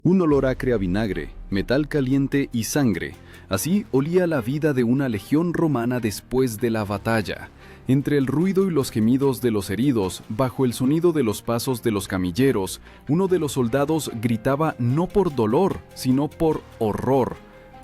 Un olor acre a vinagre, metal caliente y sangre. Así olía la vida de una legión romana después de la batalla. Entre el ruido y los gemidos de los heridos, bajo el sonido de los pasos de los camilleros, uno de los soldados gritaba no por dolor, sino por horror.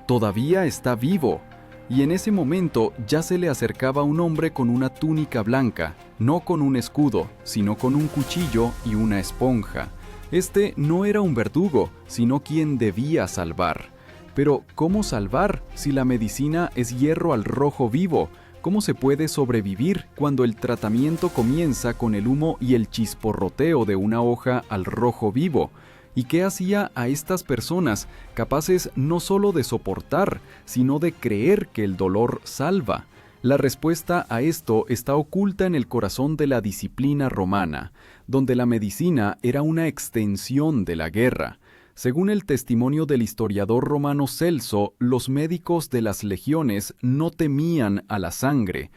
«Todavía está vivo». Y en ese momento ya se le acercaba un hombre con una túnica blanca, no con un escudo, sino con un cuchillo y una esponja. Este no era un verdugo, sino quien debía salvar. Pero, ¿cómo salvar si la medicina es hierro al rojo vivo? ¿Cómo se puede sobrevivir cuando el tratamiento comienza con el humo y el chisporroteo de una hoja al rojo vivo? ¿Y qué hacía a estas personas capaces no solo de soportar, sino de creer que el dolor salva? La respuesta a esto está oculta en el corazón de la disciplina romana, donde la medicina era una extensión de la guerra. Según el testimonio del historiador romano Celso, los médicos de las legiones no temían a la sangre.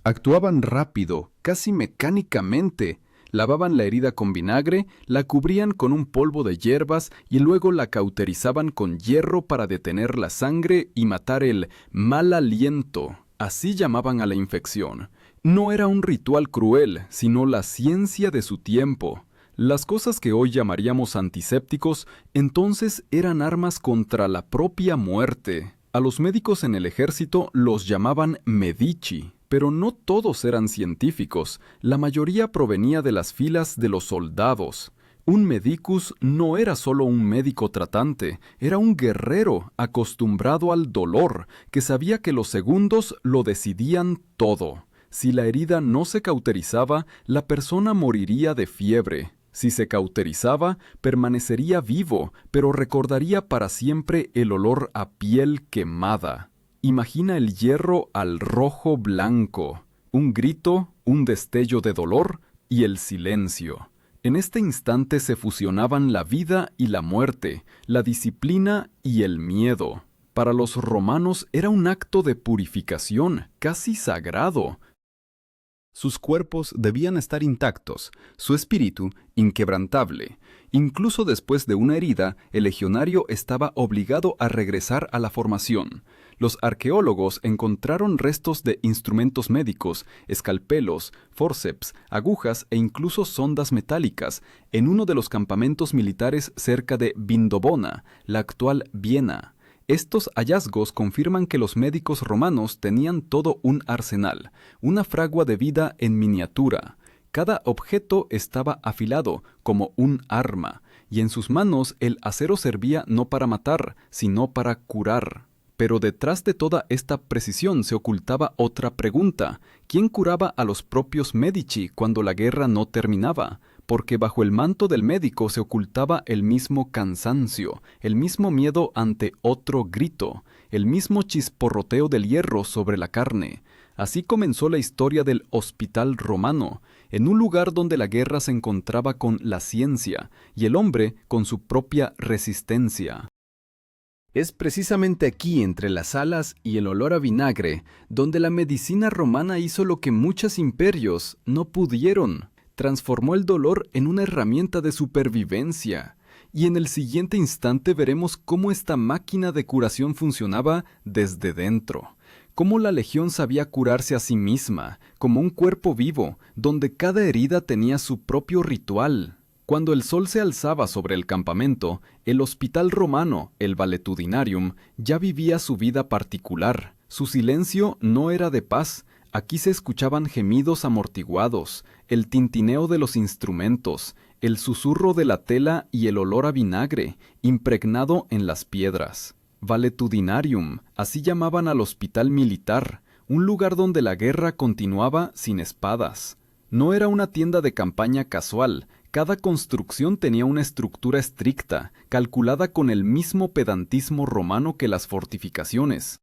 Actuaban rápido, casi mecánicamente. Lavaban la herida con vinagre, la cubrían con un polvo de hierbas y luego la cauterizaban con hierro para detener la sangre y matar el mal aliento. Así llamaban a la infección. No era un ritual cruel, sino la ciencia de su tiempo. Las cosas que hoy llamaríamos antisépticos, entonces eran armas contra la propia muerte. A los médicos en el ejército los llamaban medici. Pero no todos eran científicos, la mayoría provenía de las filas de los soldados. Un medicus no era solo un médico tratante, era un guerrero acostumbrado al dolor, que sabía que los segundos lo decidían todo. Si la herida no se cauterizaba, la persona moriría de fiebre. Si se cauterizaba, permanecería vivo, pero recordaría para siempre el olor a piel quemada. Imagina el hierro al rojo blanco, un grito, un destello de dolor y el silencio. En este instante se fusionaban la vida y la muerte, la disciplina y el miedo. Para los romanos era un acto de purificación, casi sagrado. Sus cuerpos debían estar intactos, su espíritu inquebrantable. Incluso después de una herida, el legionario estaba obligado a regresar a la formación. Los arqueólogos encontraron restos de instrumentos médicos, escalpelos, forceps, agujas e incluso sondas metálicas en uno de los campamentos militares cerca de Vindobona, la actual Viena. Estos hallazgos confirman que los médicos romanos tenían todo un arsenal, una fragua de vida en miniatura. Cada objeto estaba afilado como un arma, y en sus manos el acero servía no para matar, sino para curar. Pero detrás de toda esta precisión se ocultaba otra pregunta. ¿Quién curaba a los propios Medici cuando la guerra no terminaba? Porque bajo el manto del médico se ocultaba el mismo cansancio, el mismo miedo ante otro grito, el mismo chisporroteo del hierro sobre la carne. Así comenzó la historia del hospital romano, en un lugar donde la guerra se encontraba con la ciencia y el hombre con su propia resistencia. Es precisamente aquí, entre las alas y el olor a vinagre, donde la medicina romana hizo lo que muchos imperios no pudieron. Transformó el dolor en una herramienta de supervivencia. Y en el siguiente instante veremos cómo esta máquina de curación funcionaba desde dentro. Cómo la legión sabía curarse a sí misma, como un cuerpo vivo, donde cada herida tenía su propio ritual. Cuando el sol se alzaba sobre el campamento, el hospital romano, el Valetudinarium, ya vivía su vida particular. Su silencio no era de paz. Aquí se escuchaban gemidos amortiguados, el tintineo de los instrumentos, el susurro de la tela y el olor a vinagre, impregnado en las piedras. Valetudinarium, así llamaban al hospital militar, un lugar donde la guerra continuaba sin espadas. No era una tienda de campaña casual. Cada construcción tenía una estructura estricta, calculada con el mismo pedantismo romano que las fortificaciones.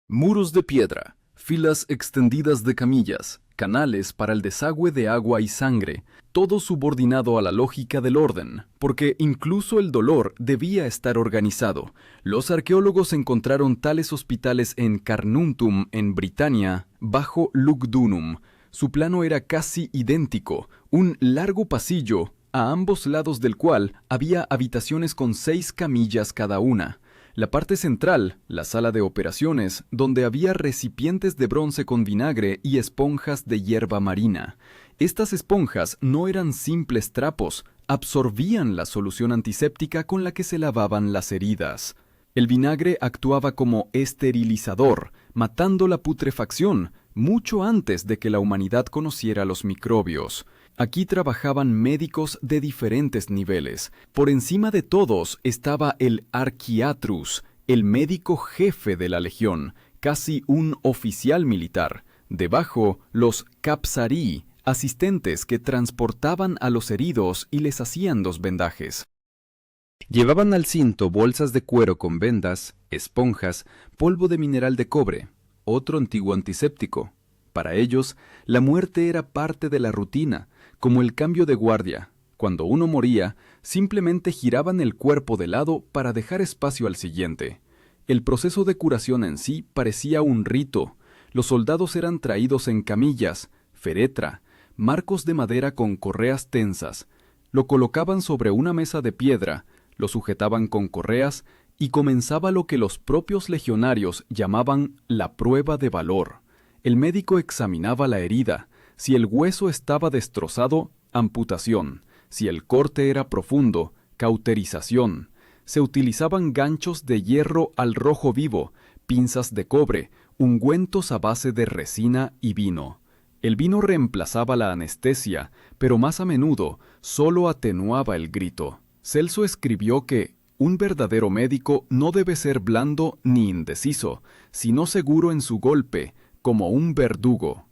Muros de piedra, filas extendidas de camillas, canales para el desagüe de agua y sangre, todo subordinado a la lógica del orden, porque incluso el dolor debía estar organizado. Los arqueólogos encontraron tales hospitales en Carnuntum, en Britania, bajo Lugdunum. Su plano era casi idéntico, un largo pasillo, a ambos lados del cual había habitaciones con 6 camillas cada una. La parte central, la sala de operaciones, donde había recipientes de bronce con vinagre y esponjas de hierba marina. Estas esponjas no eran simples trapos, absorbían la solución antiséptica con la que se lavaban las heridas. El vinagre actuaba como esterilizador, matando la putrefacción, mucho antes de que la humanidad conociera los microbios. Aquí trabajaban médicos de diferentes niveles. Por encima de todos estaba el archiatrus, el médico jefe de la legión, casi un oficial militar. Debajo, los capsarii, asistentes que transportaban a los heridos y les hacían los vendajes. Llevaban al cinto bolsas de cuero con vendas, esponjas, polvo de mineral de cobre, otro antiguo antiséptico. Para ellos, la muerte era parte de la rutina, como el cambio de guardia. Cuando uno moría, simplemente giraban el cuerpo de lado para dejar espacio al siguiente. El proceso de curación en sí parecía un rito. Los soldados eran traídos en camillas, féretra, marcos de madera con correas tensas. Lo colocaban sobre una mesa de piedra, lo sujetaban con correas y comenzaba lo que los propios legionarios llamaban la prueba de valor. El médico examinaba la herida. Si el hueso estaba destrozado, amputación. Si el corte era profundo, cauterización. Se utilizaban ganchos de hierro al rojo vivo, pinzas de cobre, ungüentos a base de resina y vino. El vino reemplazaba la anestesia, pero más a menudo solo atenuaba el grito. Celso escribió que un verdadero médico no debe ser blando ni indeciso, sino seguro en su golpe, como un verdugo.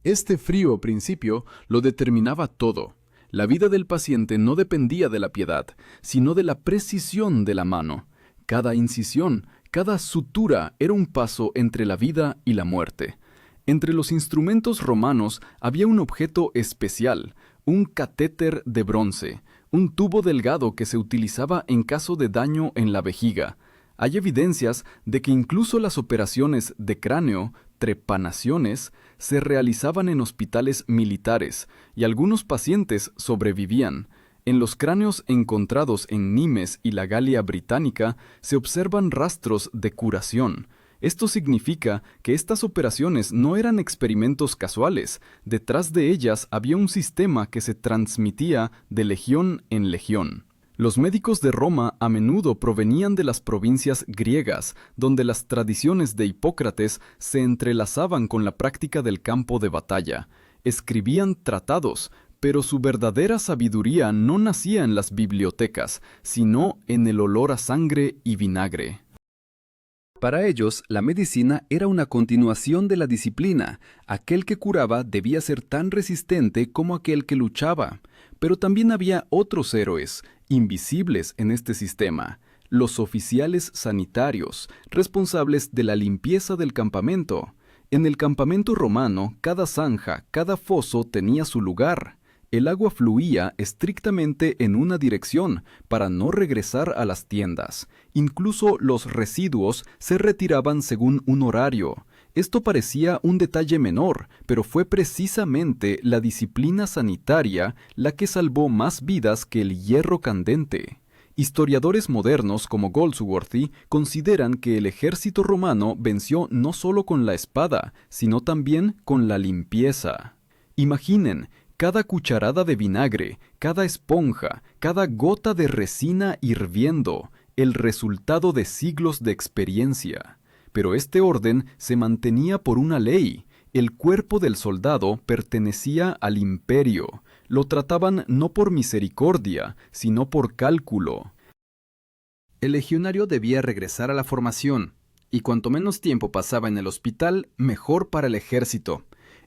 Este frío principio lo determinaba todo. La vida del paciente no dependía de la piedad, sino de la precisión de la mano. Cada incisión, cada sutura era un paso entre la vida y la muerte. Entre los instrumentos romanos había un objeto especial, un catéter de bronce, un tubo delgado que se utilizaba en caso de daño en la vejiga. Hay evidencias de que incluso las operaciones de cráneo, trepanaciones, se realizaban en hospitales militares y algunos pacientes sobrevivían. En los cráneos encontrados en Nimes y la Galia Británica se observan rastros de curación. Esto significa que estas operaciones no eran experimentos casuales. Detrás de ellas había un sistema que se transmitía de legión en legión. Los médicos de Roma a menudo provenían de las provincias griegas, donde las tradiciones de Hipócrates se entrelazaban con la práctica del campo de batalla. Escribían tratados, pero su verdadera sabiduría no nacía en las bibliotecas, sino en el olor a sangre y vinagre. Para ellos, la medicina era una continuación de la disciplina. Aquel que curaba debía ser tan resistente como aquel que luchaba. Pero también había otros héroes, invisibles en este sistema, los oficiales sanitarios, responsables de la limpieza del campamento. En el campamento romano, cada zanja, cada foso tenía su lugar. El agua fluía estrictamente en una dirección para no regresar a las tiendas. Incluso los residuos se retiraban según un horario. Esto parecía un detalle menor, pero fue precisamente la disciplina sanitaria la que salvó más vidas que el hierro candente. Historiadores modernos como Goldsworthy consideran que el ejército romano venció no solo con la espada, sino también con la limpieza. Imaginen, cada cucharada de vinagre, cada esponja, cada gota de resina hirviendo, el resultado de siglos de experiencia. Pero este orden se mantenía por una ley. El cuerpo del soldado pertenecía al imperio. Lo trataban no por misericordia, sino por cálculo. El legionario debía regresar a la formación, y cuanto menos tiempo pasaba en el hospital, mejor para el ejército.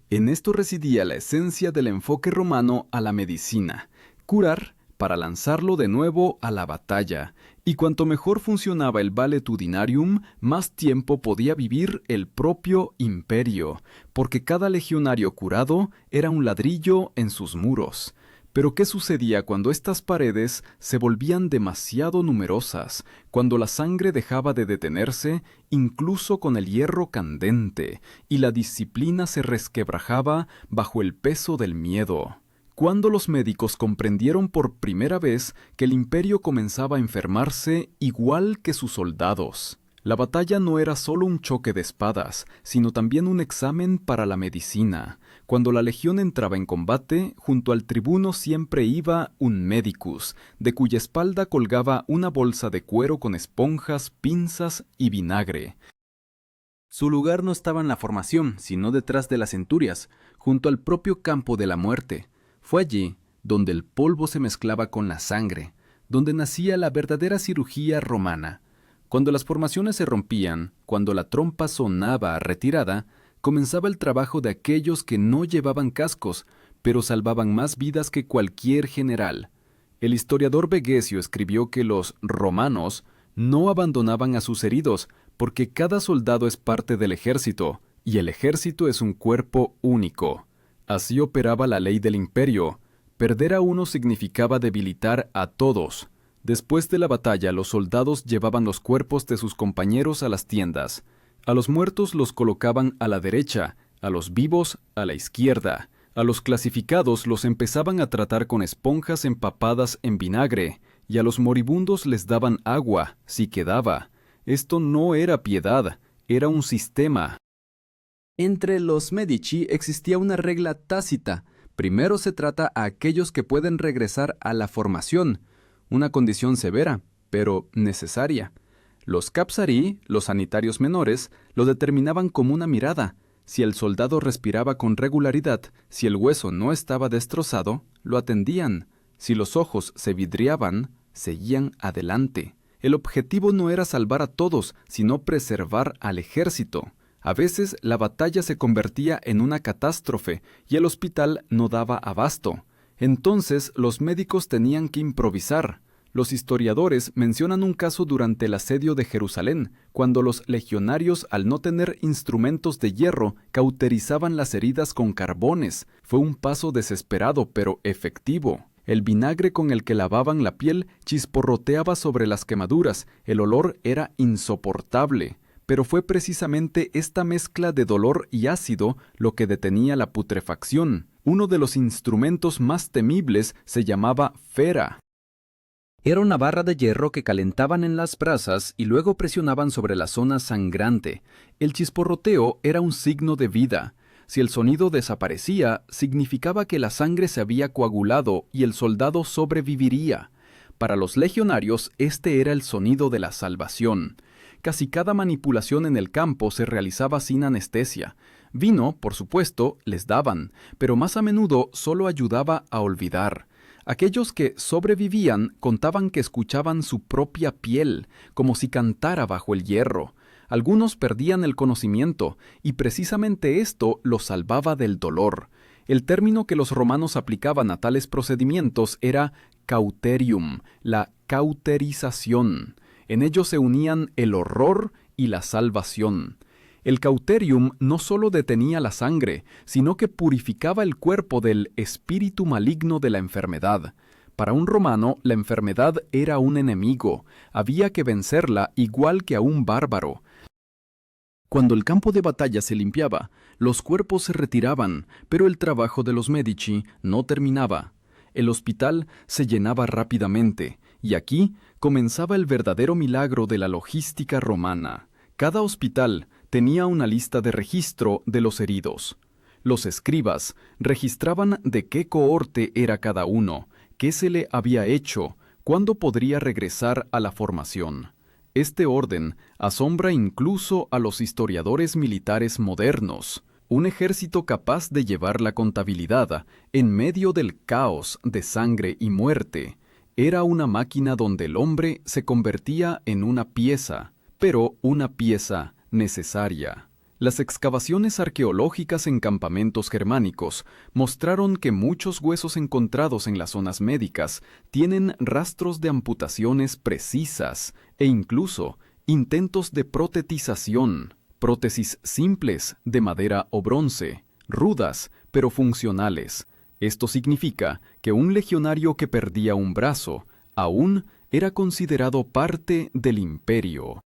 En esto residía la esencia del enfoque romano a la medicina: curar para lanzarlo de nuevo a la batalla, y cuanto mejor funcionaba el valetudinarium, más tiempo podía vivir el propio imperio, porque cada legionario curado era un ladrillo en sus muros. Pero ¿qué sucedía cuando estas paredes se volvían demasiado numerosas, cuando la sangre dejaba de detenerse, incluso con el hierro candente, y la disciplina se resquebrajaba bajo el peso del miedo? cuando los médicos comprendieron por primera vez que el imperio comenzaba a enfermarse igual que sus soldados. La batalla no era solo un choque de espadas, sino también un examen para la medicina. Cuando la legión entraba en combate, junto al tribuno siempre iba un medicus, de cuya espalda colgaba una bolsa de cuero con esponjas, pinzas y vinagre. Su lugar no estaba en la formación, sino detrás de las centurias, junto al propio campo de la muerte. Fue allí donde el polvo se mezclaba con la sangre, donde nacía la verdadera cirugía romana. Cuando las formaciones se rompían, cuando la trompa sonaba retirada, comenzaba el trabajo de aquellos que no llevaban cascos, pero salvaban más vidas que cualquier general. El historiador Vegesio escribió que los romanos no abandonaban a sus heridos, porque cada soldado es parte del ejército, y el ejército es un cuerpo único. Así operaba la ley del imperio. Perder a uno significaba debilitar a todos. Después de la batalla, los soldados llevaban los cuerpos de sus compañeros a las tiendas. A los muertos los colocaban a la derecha, a los vivos a la izquierda. A los clasificados los empezaban a tratar con esponjas empapadas en vinagre, y a los moribundos les daban agua, si quedaba. Esto no era piedad, era un sistema. Entre los Medici existía una regla tácita. Primero se trata a aquellos que pueden regresar a la formación, una condición severa, pero necesaria. Los capsari, los sanitarios menores, lo determinaban como una mirada. Si el soldado respiraba con regularidad, si el hueso no estaba destrozado, lo atendían. Si los ojos se vidriaban, seguían adelante. El objetivo no era salvar a todos, sino preservar al ejército. A veces la batalla se convertía en una catástrofe y el hospital no daba abasto. Entonces los médicos tenían que improvisar. Los historiadores mencionan un caso durante el asedio de Jerusalén, cuando los legionarios, al no tener instrumentos de hierro, cauterizaban las heridas con carbones. Fue un paso desesperado, pero efectivo. El vinagre con el que lavaban la piel chisporroteaba sobre las quemaduras. El olor era insoportable. Pero fue precisamente esta mezcla de dolor y ácido lo que detenía la putrefacción. Uno de los instrumentos más temibles se llamaba fera. Era una barra de hierro que calentaban en las brasas y luego presionaban sobre la zona sangrante. El chisporroteo era un signo de vida. Si el sonido desaparecía, significaba que la sangre se había coagulado y el soldado sobreviviría. Para los legionarios, este era el sonido de la salvación. Casi cada manipulación en el campo se realizaba sin anestesia. Vino, por supuesto, les daban, pero más a menudo solo ayudaba a olvidar. Aquellos que sobrevivían contaban que escuchaban su propia piel, como si cantara bajo el hierro. Algunos perdían el conocimiento, y precisamente esto los salvaba del dolor. El término que los romanos aplicaban a tales procedimientos era cauterium, la cauterización. En ello se unían el horror y la salvación. El cauterium no solo detenía la sangre, sino que purificaba el cuerpo del espíritu maligno de la enfermedad. Para un romano, la enfermedad era un enemigo. Había que vencerla igual que a un bárbaro. Cuando el campo de batalla se limpiaba, los cuerpos se retiraban, pero el trabajo de los Medici no terminaba. El hospital se llenaba rápidamente, y aquí comenzaba el verdadero milagro de la logística romana. Cada hospital tenía una lista de registro de los heridos. Los escribas registraban de qué cohorte era cada uno, qué se le había hecho, cuándo podría regresar a la formación. Este orden asombra incluso a los historiadores militares modernos. Un ejército capaz de llevar la contabilidad en medio del caos de sangre y muerte. Era una máquina donde el hombre se convertía en una pieza, pero una pieza necesaria. Las excavaciones arqueológicas en campamentos germánicos mostraron que muchos huesos encontrados en las zonas médicas tienen rastros de amputaciones precisas e incluso intentos de protetización, prótesis simples de madera o bronce, rudas pero funcionales. Esto significa que un legionario que perdía un brazo aún era considerado parte del imperio.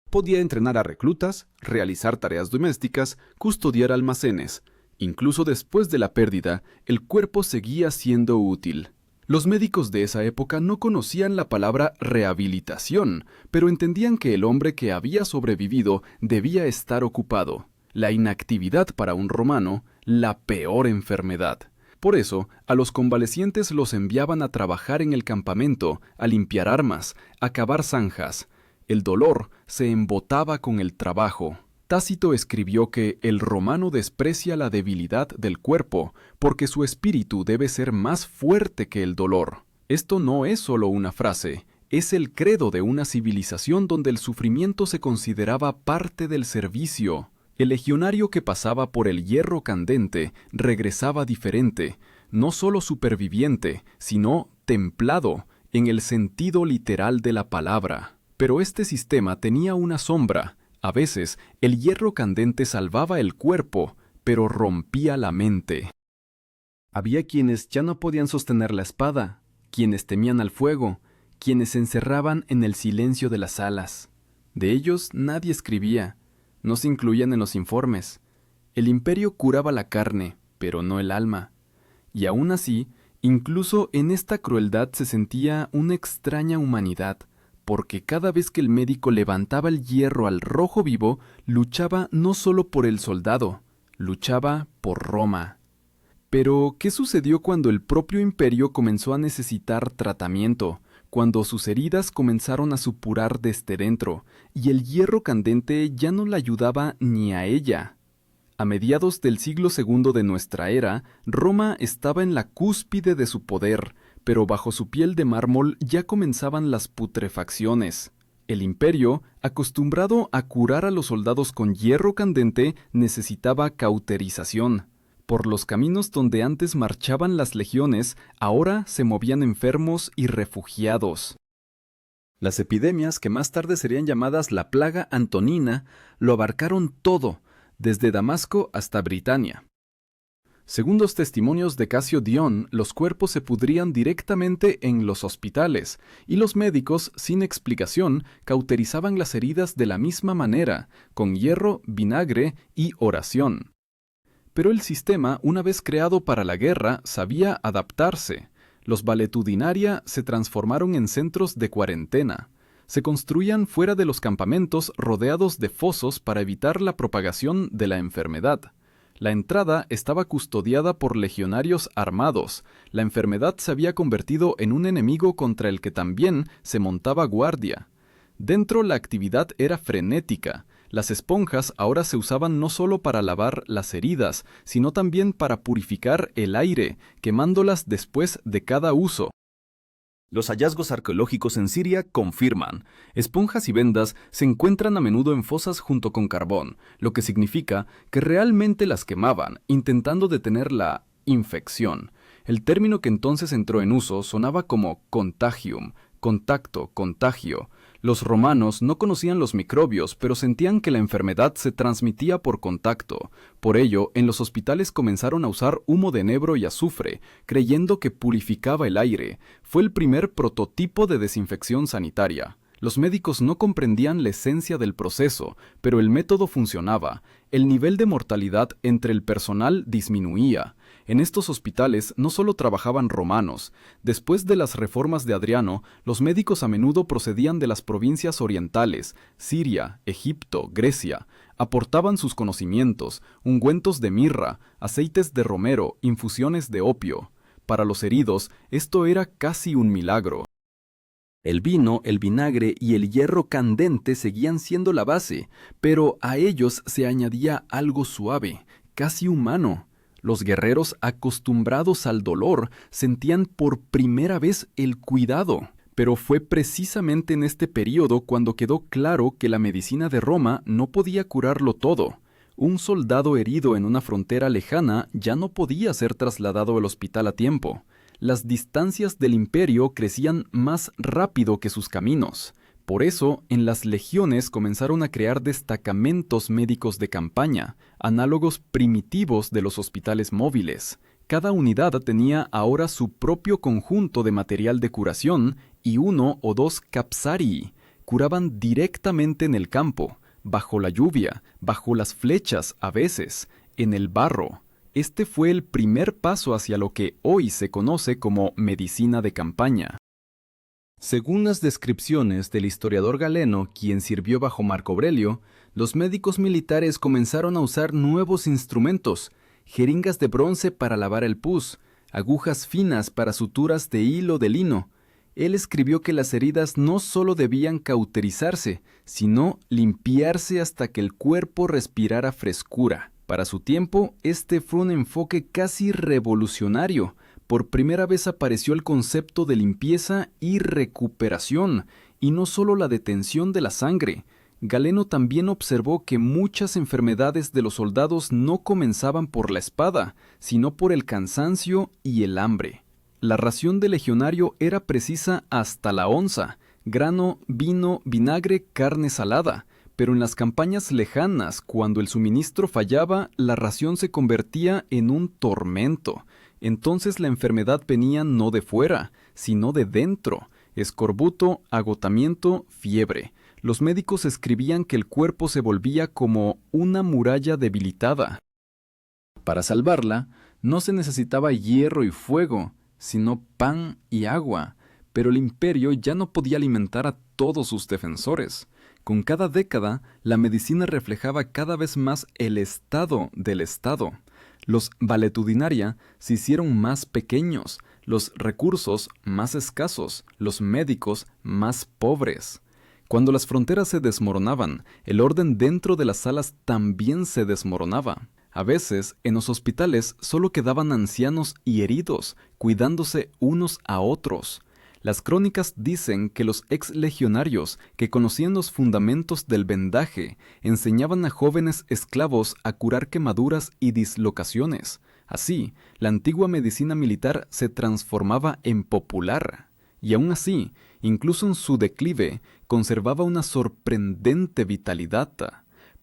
Podía entrenar a reclutas, realizar tareas domésticas, custodiar almacenes. Incluso después de la pérdida, el cuerpo seguía siendo útil. Los médicos de esa época no conocían la palabra rehabilitación, pero entendían que el hombre que había sobrevivido debía estar ocupado. La inactividad para un romano, la peor enfermedad. Por eso, a los convalecientes los enviaban a trabajar en el campamento, a limpiar armas, a cavar zanjas. El dolor se embotaba con el trabajo. Tácito escribió que el romano desprecia la debilidad del cuerpo porque su espíritu debe ser más fuerte que el dolor. Esto no es solo una frase, es el credo de una civilización donde el sufrimiento se consideraba parte del servicio. El legionario que pasaba por el hierro candente regresaba diferente, no solo superviviente, sino templado, en el sentido literal de la palabra. Pero este sistema tenía una sombra. A veces, el hierro candente salvaba el cuerpo, pero rompía la mente. Había quienes ya no podían sostener la espada, quienes temían al fuego, quienes se encerraban en el silencio de las salas. De ellos nadie escribía, no se incluían en los informes. El imperio curaba la carne, pero no el alma. Y aún así, incluso en esta crueldad se sentía una extraña humanidad, porque cada vez que el médico levantaba el hierro al rojo vivo, luchaba no solo por el soldado, luchaba por Roma. Pero, ¿qué sucedió cuando el propio imperio comenzó a necesitar tratamiento, cuando sus heridas comenzaron a supurar desde dentro, y el hierro candente ya no la ayudaba ni a ella? A mediados del siglo II de nuestra era, Roma estaba en la cúspide de su poder, pero bajo su piel de mármol ya comenzaban las putrefacciones. El imperio, acostumbrado a curar a los soldados con hierro candente, necesitaba cauterización. Por los caminos donde antes marchaban las legiones, ahora se movían enfermos y refugiados. Las epidemias, que más tarde serían llamadas la plaga antonina, lo abarcaron todo, desde Damasco hasta Britania. Según los testimonios de Casio Dion, los cuerpos se pudrían directamente en los hospitales, y los médicos, sin explicación, cauterizaban las heridas de la misma manera, con hierro, vinagre y oración. Pero el sistema, una vez creado para la guerra, sabía adaptarse. Los valetudinaria se transformaron en centros de cuarentena. Se construían fuera de los campamentos rodeados de fosos para evitar la propagación de la enfermedad. La entrada estaba custodiada por legionarios armados. La enfermedad se había convertido en un enemigo contra el que también se montaba guardia. Dentro la actividad era frenética. Las esponjas ahora se usaban no solo para lavar las heridas, sino también para purificar el aire, quemándolas después de cada uso. Los hallazgos arqueológicos en Siria confirman. Esponjas y vendas se encuentran a menudo en fosas junto con carbón, lo que significa que realmente las quemaban, intentando detener la infección. El término que entonces entró en uso sonaba como contagium, contacto, contagio. Los romanos no conocían los microbios, pero sentían que la enfermedad se transmitía por contacto. Por ello, en los hospitales comenzaron a usar humo de enebro y azufre, creyendo que purificaba el aire. Fue el primer prototipo de desinfección sanitaria. Los médicos no comprendían la esencia del proceso, pero el método funcionaba. El nivel de mortalidad entre el personal disminuía. En estos hospitales no solo trabajaban romanos. Después de las reformas de Adriano, los médicos a menudo procedían de las provincias orientales, Siria, Egipto, Grecia. Aportaban sus conocimientos, ungüentos de mirra, aceites de romero, infusiones de opio. Para los heridos, esto era casi un milagro. El vino, el vinagre y el hierro candente seguían siendo la base, pero a ellos se añadía algo suave, casi humano. Los guerreros acostumbrados al dolor sentían por primera vez el cuidado. Pero fue precisamente en este período cuando quedó claro que la medicina de Roma no podía curarlo todo. Un soldado herido en una frontera lejana ya no podía ser trasladado al hospital a tiempo. Las distancias del imperio crecían más rápido que sus caminos. Por eso, en las legiones comenzaron a crear destacamentos médicos de campaña, análogos primitivos de los hospitales móviles. Cada unidad tenía ahora su propio conjunto de material de curación y 1 o 2 capsarii. Curaban directamente en el campo, bajo la lluvia, bajo las flechas a veces, en el barro. Este fue el primer paso hacia lo que hoy se conoce como medicina de campaña. Según las descripciones del historiador Galeno, quien sirvió bajo Marco Aurelio, los médicos militares comenzaron a usar nuevos instrumentos, jeringas de bronce para lavar el pus, agujas finas para suturas de hilo de lino. Él escribió que las heridas no solo debían cauterizarse, sino limpiarse hasta que el cuerpo respirara frescura. Para su tiempo, este fue un enfoque casi revolucionario. Por primera vez apareció el concepto de limpieza y recuperación, y no solo la detención de la sangre. Galeno también observó que muchas enfermedades de los soldados no comenzaban por la espada, sino por el cansancio y el hambre. La ración del legionario era precisa hasta la onza: grano, vino, vinagre, carne salada. Pero en las campañas lejanas, cuando el suministro fallaba, la ración se convertía en un tormento. Entonces la enfermedad venía no de fuera, sino de dentro: escorbuto, agotamiento, fiebre. Los médicos escribían que el cuerpo se volvía como una muralla debilitada. Para salvarla, no se necesitaba hierro y fuego, sino pan y agua. Pero el imperio ya no podía alimentar a todos sus defensores. Con cada década, la medicina reflejaba cada vez más el estado del Estado. Los valetudinaria se hicieron más pequeños, los recursos más escasos, los médicos más pobres. Cuando las fronteras se desmoronaban, el orden dentro de las salas también se desmoronaba. A veces, en los hospitales solo quedaban ancianos y heridos, cuidándose unos a otros. Las crónicas dicen que los ex-legionarios, que conocían los fundamentos del vendaje, enseñaban a jóvenes esclavos a curar quemaduras y dislocaciones. Así, la antigua medicina militar se transformaba en popular. Y aún así, incluso en su declive, conservaba una sorprendente vitalidad,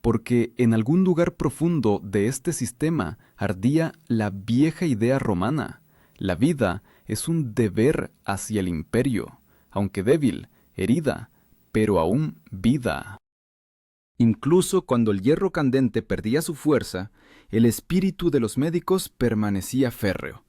porque en algún lugar profundo de este sistema ardía la vieja idea romana: la vida es un deber hacia el imperio, aunque débil, herida, pero aún vida. Incluso cuando el hierro candente perdía su fuerza, el espíritu de los médicos permanecía férreo.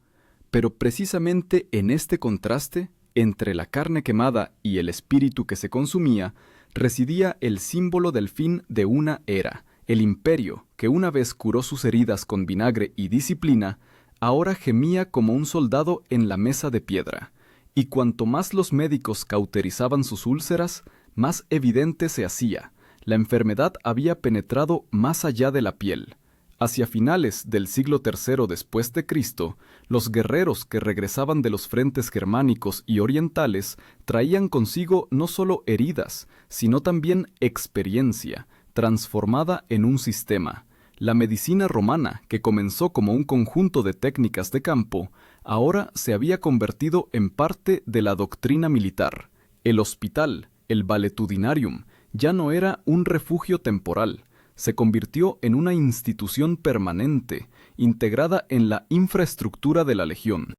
Pero precisamente en este contraste, entre la carne quemada y el espíritu que se consumía, residía el símbolo del fin de una era. El imperio, que una vez curó sus heridas con vinagre y disciplina, ahora gemía como un soldado en la mesa de piedra. Y cuanto más los médicos cauterizaban sus úlceras, más evidente se hacía: la enfermedad había penetrado más allá de la piel. Hacia finales del siglo III después de Cristo, los guerreros que regresaban de los frentes germánicos y orientales traían consigo no solo heridas, sino también experiencia, transformada en un sistema. La medicina romana, que comenzó como un conjunto de técnicas de campo, ahora se había convertido en parte de la doctrina militar. El hospital, el valetudinarium, ya no era un refugio temporal. Se convirtió en una institución permanente, integrada en la infraestructura de la legión.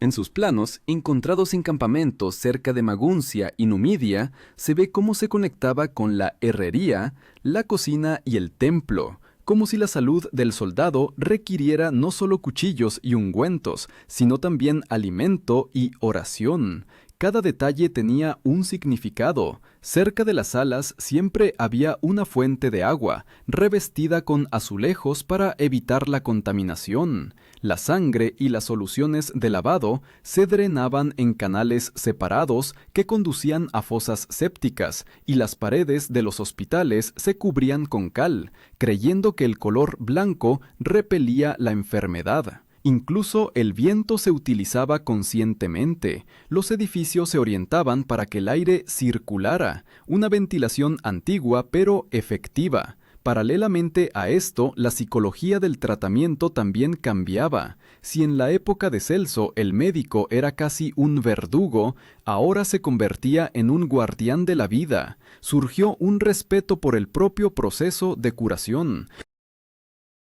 En sus planos, encontrados en campamentos cerca de Maguncia y Numidia, se ve cómo se conectaba con la herrería, la cocina y el templo, como si la salud del soldado requiriera no solo cuchillos y ungüentos, sino también alimento y oración. Cada detalle tenía un significado. Cerca de las salas siempre había una fuente de agua, revestida con azulejos para evitar la contaminación. La sangre y las soluciones de lavado se drenaban en canales separados que conducían a fosas sépticas, y las paredes de los hospitales se cubrían con cal, creyendo que el color blanco repelía la enfermedad. Incluso el viento se utilizaba conscientemente. Los edificios se orientaban para que el aire circulara, una ventilación antigua pero efectiva. Paralelamente a esto, la psicología del tratamiento también cambiaba. Si en la época de Celso el médico era casi un verdugo, ahora se convertía en un guardián de la vida. Surgió un respeto por el propio proceso de curación.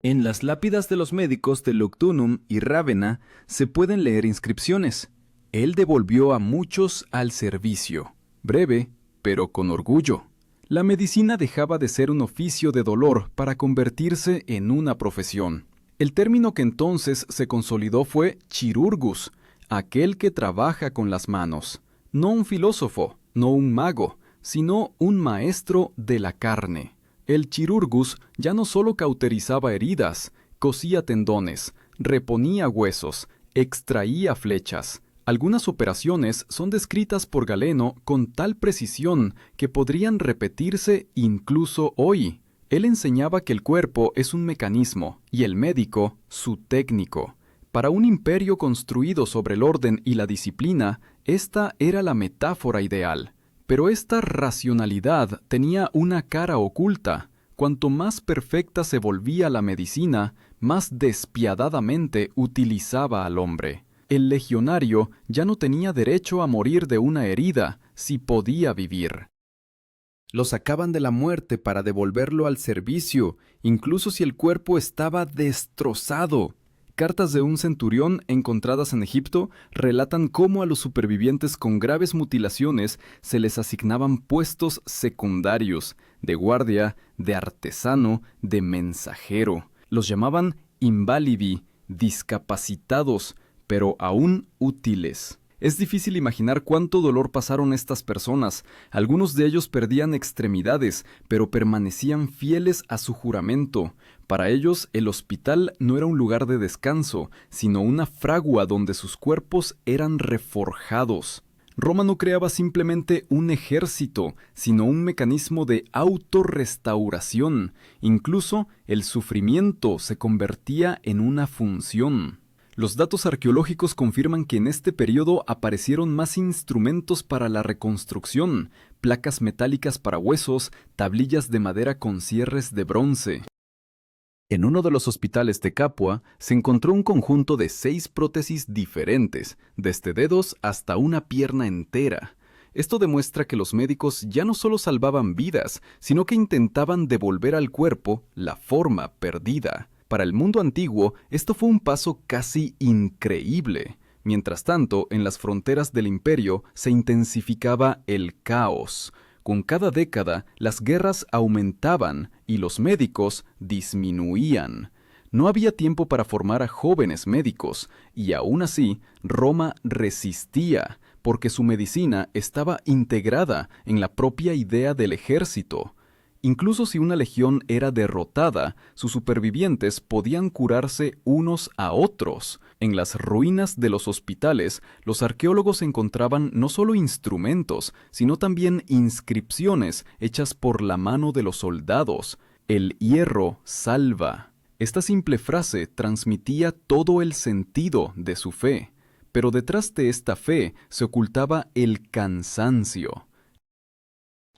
En las lápidas de los médicos de Lugdunum y Rávena se pueden leer inscripciones: él devolvió a muchos al servicio, breve, pero con orgullo. La medicina dejaba de ser un oficio de dolor para convertirse en una profesión. El término que entonces se consolidó fue chirurgus, aquel que trabaja con las manos. No un filósofo, no un mago, sino un maestro de la carne. El chirurgus ya no solo cauterizaba heridas, cosía tendones, reponía huesos, extraía flechas. Algunas operaciones son descritas por Galeno con tal precisión que podrían repetirse incluso hoy. Él enseñaba que el cuerpo es un mecanismo y el médico su técnico. Para un imperio construido sobre el orden y la disciplina, esta era la metáfora ideal. Pero esta racionalidad tenía una cara oculta. Cuanto más perfecta se volvía la medicina, más despiadadamente utilizaba al hombre. El legionario ya no tenía derecho a morir de una herida si podía vivir. Lo sacaban de la muerte para devolverlo al servicio, incluso si el cuerpo estaba destrozado. Cartas de un centurión encontradas en Egipto relatan cómo a los supervivientes con graves mutilaciones se les asignaban puestos secundarios, de guardia, de artesano, de mensajero. Los llamaban invalidi, discapacitados, pero aún útiles. Es difícil imaginar cuánto dolor pasaron estas personas. Algunos de ellos perdían extremidades, pero permanecían fieles a su juramento. Para ellos, el hospital no era un lugar de descanso, sino una fragua donde sus cuerpos eran reforjados. Roma no creaba simplemente un ejército, sino un mecanismo de autorrestauración. Incluso el sufrimiento se convertía en una función. Los datos arqueológicos confirman que en este periodo aparecieron más instrumentos para la reconstrucción, placas metálicas para huesos, tablillas de madera con cierres de bronce. En uno de los hospitales de Capua se encontró un conjunto de 6 prótesis diferentes, desde dedos hasta una pierna entera. Esto demuestra que los médicos ya no solo salvaban vidas, sino que intentaban devolver al cuerpo la forma perdida. Para el mundo antiguo, esto fue un paso casi increíble. Mientras tanto, en las fronteras del imperio se intensificaba el caos. Con cada década, las guerras aumentaban y los médicos disminuían. No había tiempo para formar a jóvenes médicos, y aún así, Roma resistía, porque su medicina estaba integrada en la propia idea del ejército. Incluso si una legión era derrotada, sus supervivientes podían curarse unos a otros. En las ruinas de los hospitales, los arqueólogos encontraban no solo instrumentos, sino también inscripciones hechas por la mano de los soldados. El hierro salva. Esta simple frase transmitía todo el sentido de su fe. Pero detrás de esta fe se ocultaba el cansancio.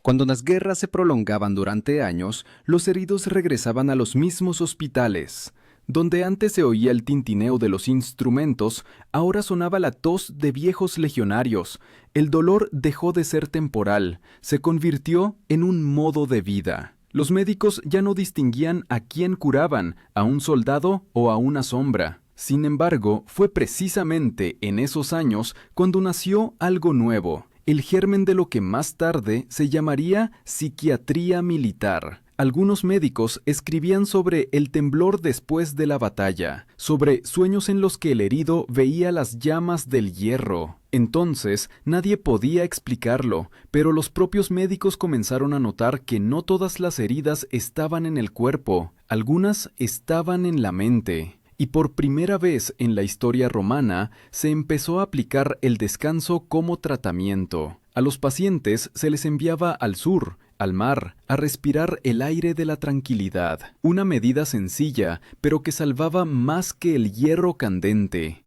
Cuando las guerras se prolongaban durante años, los heridos regresaban a los mismos hospitales. Donde antes se oía el tintineo de los instrumentos, ahora sonaba la tos de viejos legionarios. El dolor dejó de ser temporal, se convirtió en un modo de vida. Los médicos ya no distinguían a quién curaban, a un soldado o a una sombra. Sin embargo, fue precisamente en esos años cuando nació algo nuevo. El germen de lo que más tarde se llamaría psiquiatría militar. Algunos médicos escribían sobre el temblor después de la batalla, sobre sueños en los que el herido veía las llamas del hierro. Entonces, nadie podía explicarlo, pero los propios médicos comenzaron a notar que no todas las heridas estaban en el cuerpo, algunas estaban en la mente. Y por primera vez en la historia romana se empezó a aplicar el descanso como tratamiento. A los pacientes se les enviaba al sur, al mar, a respirar el aire de la tranquilidad. Una medida sencilla, pero que salvaba más que el hierro candente.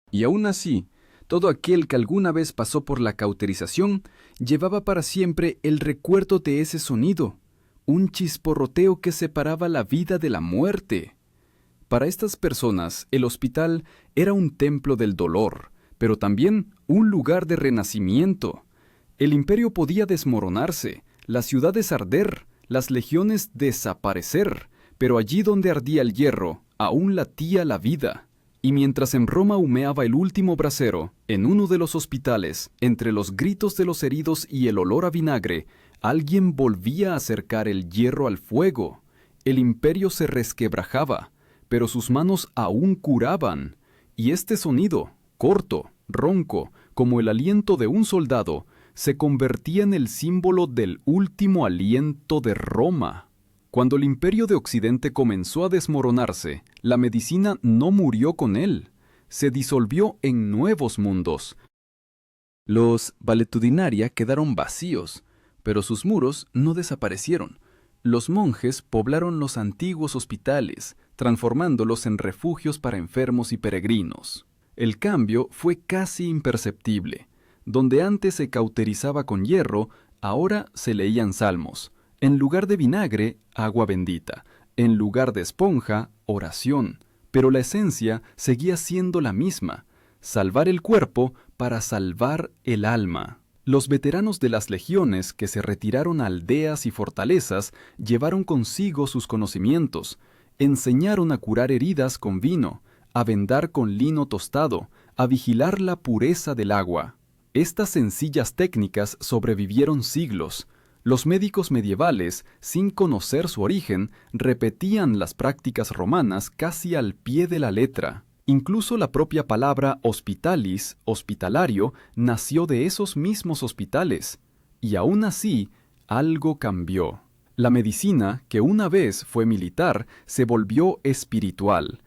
Y aún así, todo aquel que alguna vez pasó por la cauterización llevaba para siempre el recuerdo de ese sonido, un chisporroteo que separaba la vida de la muerte. Para estas personas, el hospital era un templo del dolor, pero también un lugar de renacimiento. El imperio podía desmoronarse, las ciudades arder, las legiones desaparecer, pero allí donde ardía el hierro, aún latía la vida. Y mientras en Roma humeaba el último brasero, en uno de los hospitales, entre los gritos de los heridos y el olor a vinagre, alguien volvía a acercar el hierro al fuego. El imperio se resquebrajaba, pero sus manos aún curaban. Y este sonido, corto, ronco, como el aliento de un soldado, se convertía en el símbolo del último aliento de Roma. Cuando el imperio de Occidente comenzó a desmoronarse, la medicina no murió con él, se disolvió en nuevos mundos. Los valetudinaria quedaron vacíos, pero sus muros no desaparecieron. Los monjes poblaron los antiguos hospitales, transformándolos en refugios para enfermos y peregrinos. El cambio fue casi imperceptible. Donde antes se cauterizaba con hierro, ahora se leían salmos. En lugar de vinagre, agua bendita. En lugar de esponja, oración. Pero la esencia seguía siendo la misma: salvar el cuerpo para salvar el alma. Los veteranos de las legiones que se retiraron a aldeas y fortalezas llevaron consigo sus conocimientos, enseñaron a curar heridas con vino, a vendar con lino tostado, a vigilar la pureza del agua. Estas sencillas técnicas sobrevivieron siglos. Los médicos medievales, sin conocer su origen, repetían las prácticas romanas casi al pie de la letra. Incluso la propia palabra hospitalis, hospitalario, nació de esos mismos hospitales. Y aún así, algo cambió. La medicina, que una vez fue militar, se volvió espiritual.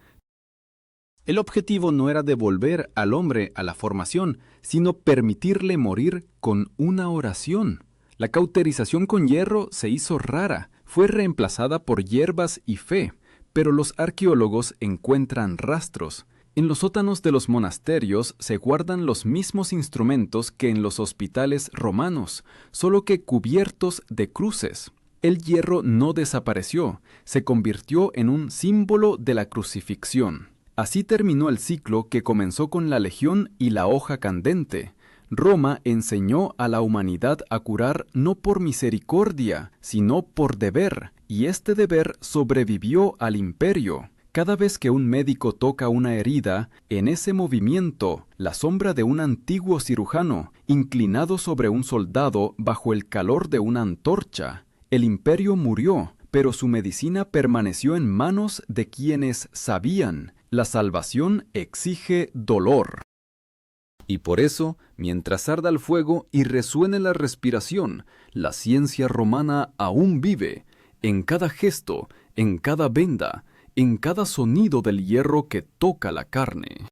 El objetivo no era devolver al hombre a la formación, sino permitirle morir con una oración. La cauterización con hierro se hizo rara, fue reemplazada por hierbas y fe. Pero los arqueólogos encuentran rastros. En los sótanos de los monasterios se guardan los mismos instrumentos que en los hospitales romanos, solo que cubiertos de cruces. El hierro no desapareció, se convirtió en un símbolo de la crucifixión. Así terminó el ciclo que comenzó con la legión y la hoja candente. Roma enseñó a la humanidad a curar no por misericordia, sino por deber, y este deber sobrevivió al imperio. Cada vez que un médico toca una herida, en ese movimiento, la sombra de un antiguo cirujano, inclinado sobre un soldado bajo el calor de una antorcha. El imperio murió, pero su medicina permaneció en manos de quienes sabían. La salvación exige dolor. Y por eso, mientras arda el fuego y resuene la respiración, la ciencia romana aún vive, en cada gesto, en cada venda, en cada sonido del hierro que toca la carne.